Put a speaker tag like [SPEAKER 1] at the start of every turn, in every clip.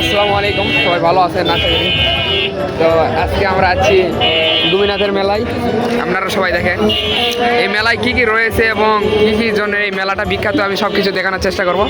[SPEAKER 1] আসসালামু আলাইকুম, সবাই ভালো আছেন আশা করি। তো আজকে আমরা আছি গোপীনাথের মেলায়। আপনারা সবাই দেখেন এই মেলায় কি কি রয়েছে এবং কি কি জন্য এই মেলাটা বিখ্যাত, আমি সব কিছু দেখানোর চেষ্টা করব।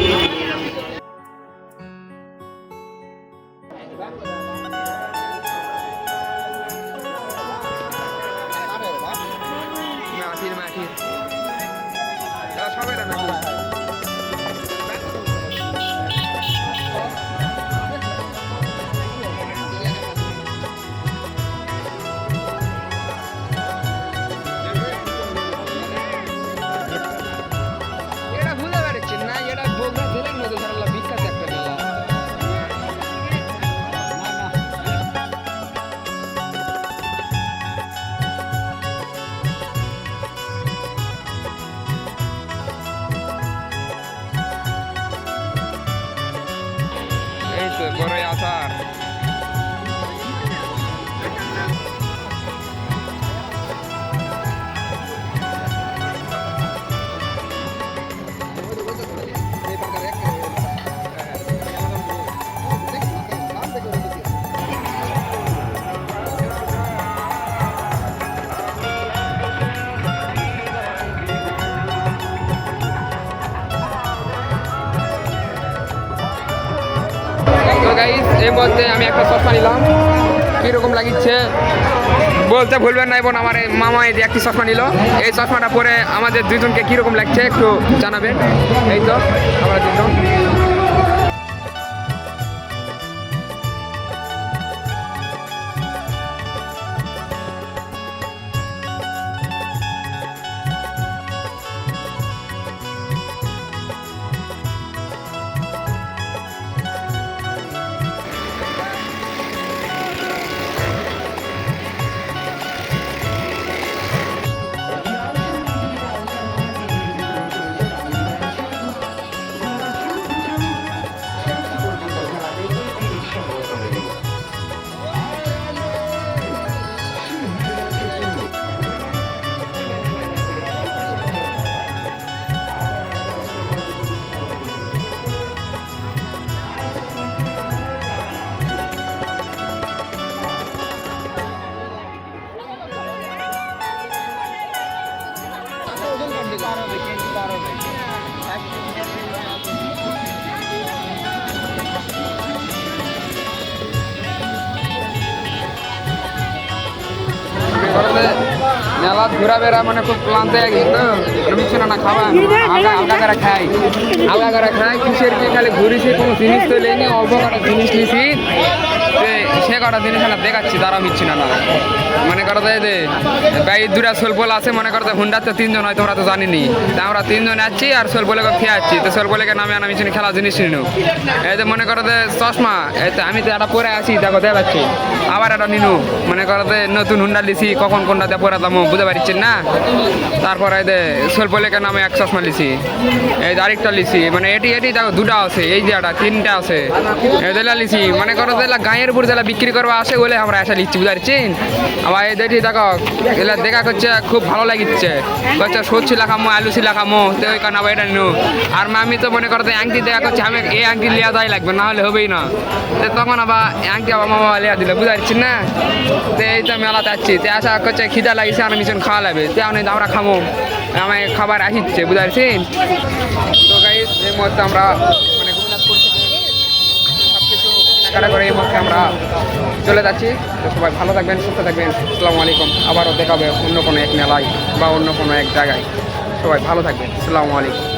[SPEAKER 1] বড়ই আচার গাইস, এই মধ্যে আমি একটা চশমা নিলাম, কীরকম লাগিচ্ছে বলতে ভুলবেন না। এবং আমার এই মামা এই যে একটি চশমা নিল, এই চশমাটা পরে আমাদের দুজনকে কীরকম লাগছে একটু জানাবেন। এই তো আমরা দুজন মেলা ঘোরাবেড়া মানে খুব ক্লান্ত হয়ে গেছে, তো বিছানা না খাওয়া হালকা হালকা করে খাই, হালকা করে খাই। কিসের কি খালি ঘুরিছি, কোনো জিনিস তো লেনি, অল্প কটা জিনিস নিছি, সে কটা জিনিস না দেখাচ্ছি, তারা মিচ্ছি না মনে করো যে ভাই দুটা সোলপোল আছে, মনে করো হুন্ডাতে তিনজন হয়, তোমরা তো জানিনি। তা আমরা তিনজন যাচ্ছি আর সোলপোলেকে খেয়ে যাচ্ছি, তো সোলপোলেকে নামে আনা মিছিনি খেলা জিনিস নিনু। এই যে মনে করো যে চশমা, এই তো আমি তো একটা পরে আছি, দেখো দেখে পাচ্ছি, আবার একটা নিনু। মনে করো যে নতুন হুন্ডা লিছি, কখন কোনটাতে পরে দামো বুঝতে পারছেন না। তারপরে এই যে সোলপোলেকে নামে এক চশমা লিছি, এই যে আরেকটা লিছি, মানে এটি দেখো দুটা আছে, এই যে একটা তিনটা আছে, এদেলা লিছি। মনে করো যে গাঁয়ের উপর যেটা বিক্রি করবা আসে বলে আমরা এসে লিখছি, বুঝতে পারছেন। আবার এই দেখি দেখো এগুলা দেখা করছে, খুব ভালো লাগিচ্ছে, বলছে সচ্ছি লাখামো আলু ছি লাখামো, তো ওই কারণে আবার এটা নিও। আর আমি তো মনে করো যে আংটি দেখা করছে, আমি এই আংটি লিয়া যাই লাগবে, না হলে হবেই না। তো তখন আবার আংটি আবার মামা লিয়া দিল, বুঝতে পারছেন না। তো এই তো মেলাতে আসছি, তো আশা করছে খিদা লাগিছে, আর মিশন খাওয়া লাগবে, তো আমরা খামো, আমি খাবার আসিচ্ছে, বুঝতে পারছেন। তো গাইস, এই মুহূর্তে আমরা মানে গোপীনাথপুর থেকে সব কিছু কেনাকাটা করে এই মুহূর্তে আমরা চলে যাচ্ছি। তো সবাই ভালো থাকবেন, সুস্থ থাকবেন। আসসালামু আলাইকুম, আবারও দেখাবে অন্য কোনো এক মেলায় বা অন্য কোনো এক জায়গায়। সবাই ভালো থাকবেন, আসসালামু আলাইকুম।